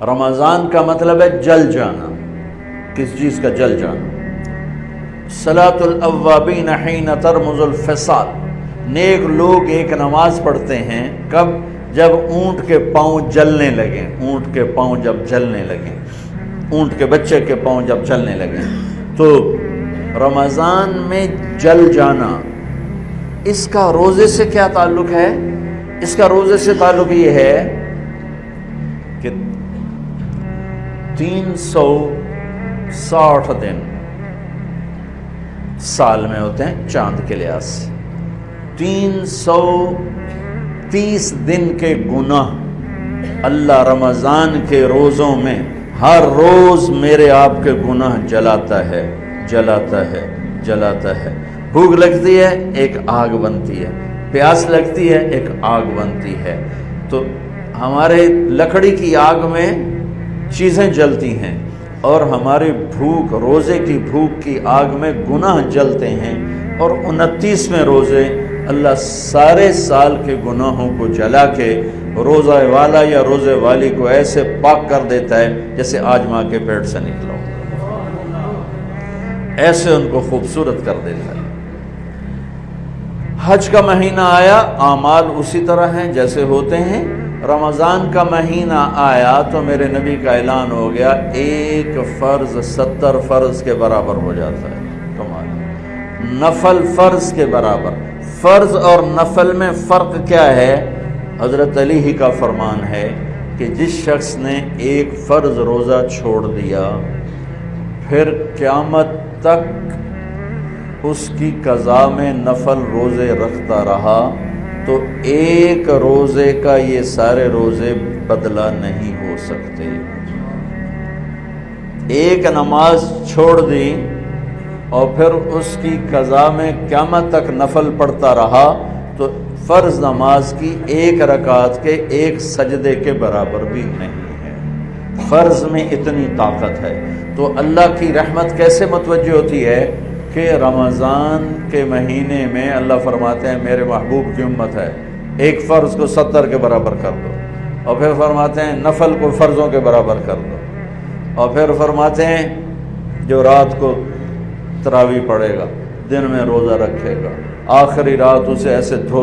رمضان کا مطلب ہے جل جانا، کس چیز کا جل جانا۔ صلاۃ الاوابین حین ترمز الفصال، نیک لوگ ایک نماز پڑھتے ہیں کب؟ جب اونٹ کے پاؤں جلنے لگیں، اونٹ کے پاؤں جب جلنے لگیں، اونٹ کے بچے کے پاؤں جب جلنے لگیں۔ تو رمضان میں جل جانا، اس کا روزے سے کیا تعلق ہے؟ اس کا روزے سے تعلق یہ ہے کہ 360 دن سال میں ہوتے ہیں چاند کے لحاظ سے، 330 دن کے گناہ اللہ رمضان کے روزوں میں ہر روز میرے آپ کے گناہ جلاتا ہے، جلاتا ہے، جلاتا ہے۔ بھوک لگتی ہے ایک آگ بنتی ہے، پیاس لگتی ہے ایک آگ بنتی ہے۔ تو ہمارے لکڑی کی آگ میں چیزیں جلتی ہیں اور ہماری بھوک، روزے کی بھوک کی آگ میں گناہ جلتے ہیں، اور 29ویں روزے اللہ سارے سال کے گناہوں کو جلا کے روزہ والا یا روزے والی کو ایسے پاک کر دیتا ہے جیسے آج ماں کے پیٹ سے نکلا ہو، ایسے ان کو خوبصورت کر دیتا ہے۔ حج کا مہینہ آیا، اعمال اسی طرح ہیں جیسے ہوتے ہیں۔ رمضان کا مہینہ آیا تو میرے نبی کا اعلان ہو گیا، ایک فرض 70 فرض کے برابر ہو جاتا ہے، کمال، نفل فرض کے برابر۔ فرض اور نفل میں فرق کیا ہے؟ حضرت علی ہی کا فرمان ہے کہ جس شخص نے ایک فرض روزہ چھوڑ دیا پھر قیامت تک اس کی قضا میں نفل روزے رکھتا رہا تو ایک روزے کا یہ سارے روزے بدلہ نہیں ہو سکتے۔ ایک نماز چھوڑ دی اور پھر اس کی قضا میں قیامت تک نفل پڑھتا رہا تو فرض نماز کی ایک رکعت کے ایک سجدے کے برابر بھی نہیں ہے۔ فرض میں اتنی طاقت ہے۔ تو اللہ کی رحمت کیسے متوجہ ہوتی ہے کہ رمضان کے مہینے میں اللہ فرماتے ہیں میرے محبوب کی امت ہے، ایک فرض کو 70 کے برابر کر دو، اور پھر فرماتے ہیں نفل کو فرضوں کے برابر کر دو، اور پھر فرماتے ہیں جو رات کو تراویح پڑھے گا، دن میں روزہ رکھے گا، آخری رات اسے ایسے دھو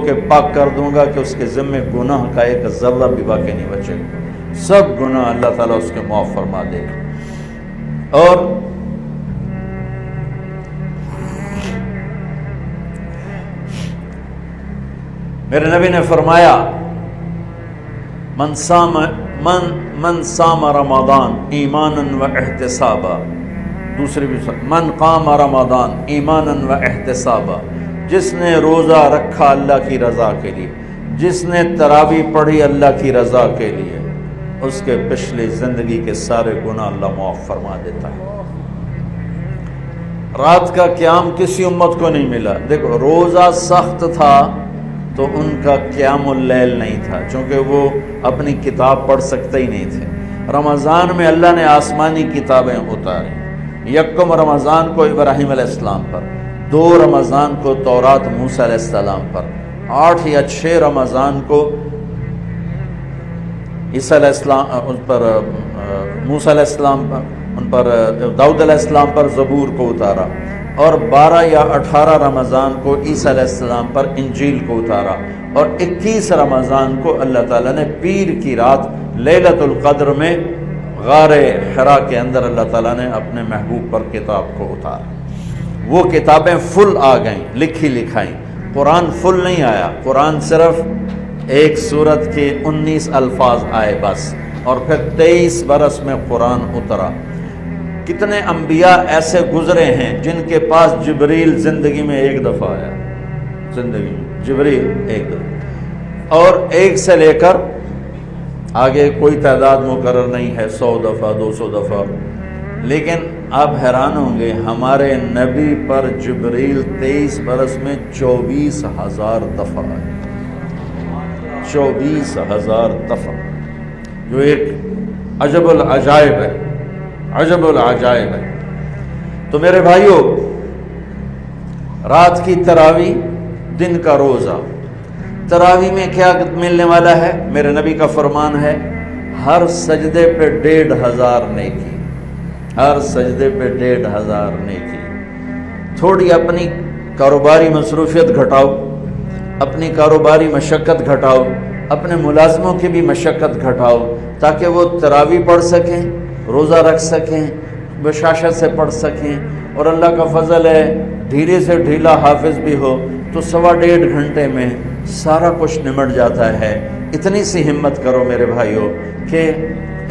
کے پاک کر دوں گا کہ اس کے ذمے گناہ کا ایک ذرہ بھی باقی نہیں بچے گا، سب گناہ اللہ تعالیٰ اس کے معاف فرما دے گا۔ اور میرے نبی نے فرمایا من صام رمضان ایمانا و احتسابا، دوسری بھی من قام رمضان ایمانا و احتسابا، جس نے روزہ رکھا اللہ کی رضا کے لیے، جس نے تراویح پڑھی اللہ کی رضا کے لیے، اس کے پچھلی زندگی کے سارے گناہ اللہ معاف فرما دیتا ہے۔ رات کا قیام کسی امت کو نہیں ملا۔ دیکھو روزہ سخت تھا تو ان کا قیام اللیل نہیں تھا، چونکہ وہ اپنی کتاب پڑھ سکتے ہی نہیں تھے۔ رمضان میں اللہ نے آسمانی کتابیں اتاری، یکم رمضان کو ابراہیم علیہ السلام پر، 2 رمضان کو تورات موسیٰ علیہ السلام پر، 8 یا 6 رمضان کو عیسیٰ علیہ السلام ان پر، موسیٰ علیہ السلام پر، ان پر داؤد علیہ السلام پر زبور کو اتارا، اور 12 یا 18 رمضان کو عیسیٰ علیہ السلام پر انجیل کو اتارا، اور 21 رمضان کو اللہ تعالیٰ نے پیر کی رات لیلۃ القدر میں غار حرا کے اندر اللہ تعالیٰ نے اپنے محبوب پر کتاب کو اتارا۔ وہ کتابیں فل آ گئیں، لکھی لکھائیں۔ قرآن فل نہیں آیا، قرآن صرف ایک سورت کے 19 الفاظ آئے بس، اور پھر 23 برس میں قرآن اترا۔ کتنے انبیاء ایسے گزرے ہیں جن کے پاس جبریل زندگی میں ایک دفعہ آیا، زندگی میں جبریل ایک دفعہ، اور 1 سے لے کر آگے کوئی تعداد مقرر نہیں ہے، 100 دفعہ 200 دفعہ، لیکن آپ حیران ہوں گے ہمارے نبی پر جبریل 23 برس میں 24,000 دفعہ آئے، 24,000 دفعہ، جو ایک عجب العجائب ہے، عجب العجائب ہے۔ تو میرے بھائیوں، رات کی تراویح، دن کا روزہ، تراویح میں کیا ملنے والا ہے؟ میرے نبی کا فرمان ہے ہر سجدے پہ 1500 نیکی، ہر سجدے پہ 1500 نیکی۔ تھوڑی اپنی کاروباری مصروفیت گھٹاؤ، اپنی کاروباری مشقت گھٹاؤ، اپنے ملازموں کی بھی مشقت گھٹاؤ، تاکہ وہ تراویح پڑھ سکیں، روزہ رکھ سکیں، بشاشت سے پڑھ سکیں، اور اللہ کا فضل ہے ڈھیلے سے ڈھیلا حافظ بھی ہو تو 1.5 گھنٹے میں سارا کچھ نمٹ جاتا ہے۔ اتنی سی ہمت کرو میرے بھائیوں کہ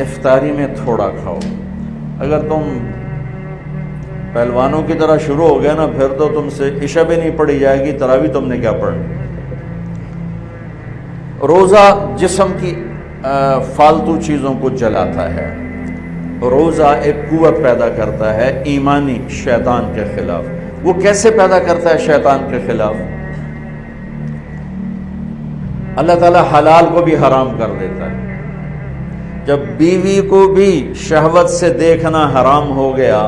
افطاری میں تھوڑا کھاؤ۔ اگر تم پہلوانوں کی طرح شروع ہو گیا نا، پھر تو تم سے عشاء بھی نہیں پڑھی جائے گی، تراویح تم نے کیا پڑھنی۔ روزہ جسم کی فالتو چیزوں کو جلاتا ہے، روزہ ایک قوت پیدا کرتا ہے ایمانی شیطان کے خلاف۔ وہ کیسے پیدا کرتا ہے شیطان کے خلاف؟ اللہ تعالیٰ حلال کو بھی حرام کر دیتا ہے۔ جب بیوی کو بھی شہوت سے دیکھنا حرام ہو گیا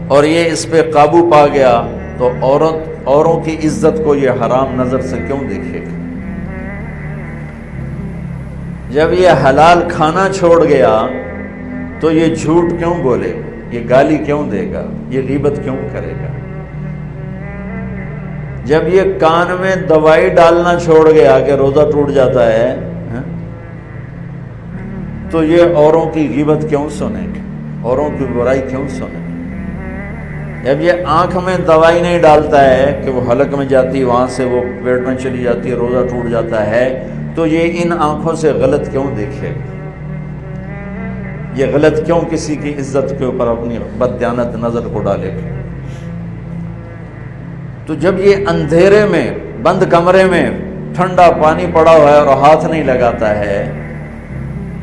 اور یہ اس پہ قابو پا گیا تو اوروں کی عزت کو یہ حرام نظر سے کیوں دیکھے گا؟ جب یہ حلال کھانا چھوڑ گیا تو یہ جھوٹ کیوں بولے گا، یہ گالی کیوں دے گا، یہ غیبت کیوں کرے گا؟ جب یہ کان میں دوائی ڈالنا چھوڑ گیا کہ روزہ ٹوٹ جاتا ہے تو یہ اوروں کی غیبت کیوں سنے گا، اوروں کی برائی کیوں سنے گا؟ جب یہ آنکھ میں دوائی نہیں ڈالتا ہے کہ وہ حلق میں جاتی، وہاں سے وہ پیٹ میں چلی جاتی ہے، روزہ ٹوٹ جاتا ہے، تو یہ ان آنکھوں سے غلط کیوں دیکھے گا؟ یہ غلط کیوں کسی کی عزت کے اوپر اپنی بددیانت نظر کو ڈالے گا؟ تو جب یہ اندھیرے میں بند کمرے میں ٹھنڈا پانی پڑا ہوا ہے اور ہاتھ نہیں لگاتا ہے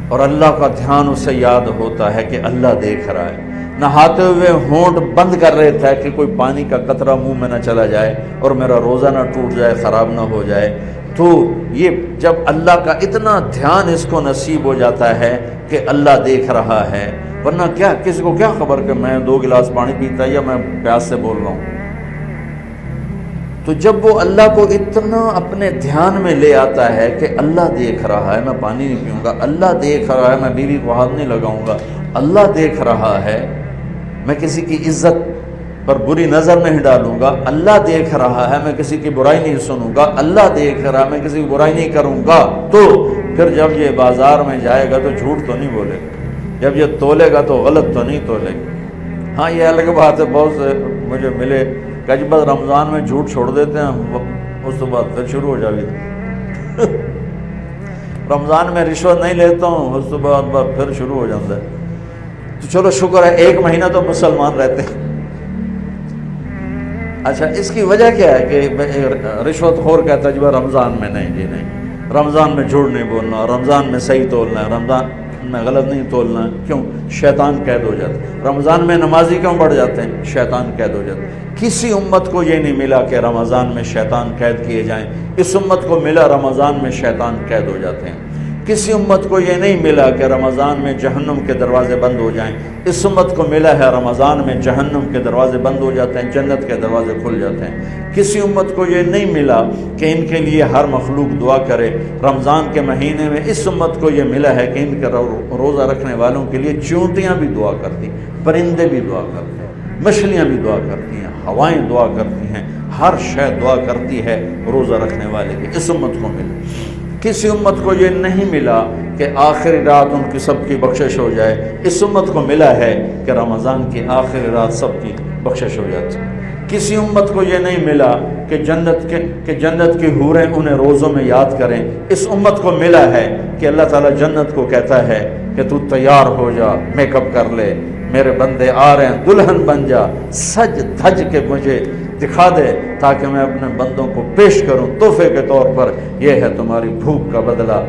اور اللہ کا دھیان اسے یاد ہوتا ہے کہ اللہ دیکھ رہا ہے، نہاتے ہوئے ہونٹ بند کر رہتا ہے کہ کوئی پانی کا قطرہ منہ میں نہ چلا جائے اور میرا روزہ نہ ٹوٹ جائے، خراب نہ ہو جائے، تو یہ جب اللہ کا اتنا دھیان اس کو نصیب ہو جاتا ہے کہ اللہ دیکھ رہا ہے، ورنہ کیا کسی کو کیا خبر کہ میں 2 گلاس پانی پیتا ہے یا میں پیاس سے بول رہا ہوں۔ تو جب وہ اللہ کو اتنا اپنے دھیان میں لے آتا ہے کہ اللہ دیکھ رہا ہے، میں پانی نہیں پیوں گا، اللہ دیکھ رہا ہے، میں بیوی کو ہاتھ نہیں لگاؤں گا، اللہ دیکھ رہا ہے، میں کسی کی عزت پر بری نظر نہیں ڈالوں گا، اللہ دیکھ رہا ہے، میں کسی کی برائی نہیں سنوں گا، اللہ دیکھ رہا ہے، میں کسی کی برائی نہیں کروں گا، تو پھر جب یہ بازار میں جائے گا تو جھوٹ تو نہیں بولے گا، جب یہ تولے گا تو غلط تو نہیں تولے گا۔ ہاں یہ الگ بات ہے، بہت سے مجھے ملے کہ جب رمضان میں جھوٹ چھوڑ دیتے ہیں، اس کے بعد پھر شروع ہو جاوید رمضان میں رشوت نہیں لیتا ہوں، اس کے بعد پھر شروع ہو جاتا ہے۔ تو چلو شکر ہے 1 مہینہ تو مسلمان رہتے ہیں۔ اچھا اس کی وجہ کیا ہے کہ رشوت خور کہتا ہے جی رمضان میں نہیں، جی نہیں، رمضان میں جھوٹ نہیں بولنا، رمضان میں صحیح تولنا ہے، رمضان میں غلط نہیں تولنا ہے۔ کیوں؟ شیطان قید ہو جاتا ہے۔ رمضان میں نمازی کیوں بڑھ جاتے ہیں؟ شیطان قید ہو جاتا ہے۔ کسی امت کو یہ نہیں ملا کہ رمضان میں شیطان قید کیے جائیں، اس امت کو ملا رمضان میں شیطان قید ہو جاتے ہیں۔ کسی امت کو یہ نہیں ملا کہ رمضان میں جہنم کے دروازے بند ہو جائیں، اس امت کو ملا ہے رمضان میں جہنم کے دروازے بند ہو جاتے ہیں، جنت کے دروازے کھل جاتے ہیں۔ کسی امت کو یہ نہیں ملا کہ ان کے لیے ہر مخلوق دعا کرے، رمضان کے مہینے میں اس امت کو یہ ملا ہے کہ ان کے روزہ رکھنے والوں کے لیے چونٹیاں بھی دعا کرتی، پرندے بھی دعا کرتے ہیں، مچھلیاں بھی دعا کرتی ہیں، ہوائیں دعا کرتی ہیں، ہر شے دعا کرتی ہے روزہ رکھنے والے کی۔ اس امت کو ملا۔ کسی امت کو یہ نہیں ملا کہ آخری رات ان کی سب کی بخشش ہو جائے، اس امت کو ملا ہے کہ رمضان کی آخری رات سب کی بخشش ہو جاتی۔ کسی امت کو یہ نہیں ملا کہ جنت کی حوریں انہیں روزوں میں یاد کریں، اس امت کو ملا ہے کہ اللہ تعالیٰ جنت کو کہتا ہے کہ تو تیار ہو جا، میک اپ کر لے، میرے بندے آ رہے ہیں، دلہن بن جا، سج دھج کے مجھے دکھا دے تاکہ میں اپنے بندوں کو پیش کروں تحفے کے طور پر، یہ ہے تمہاری بھوک کا بدلہ۔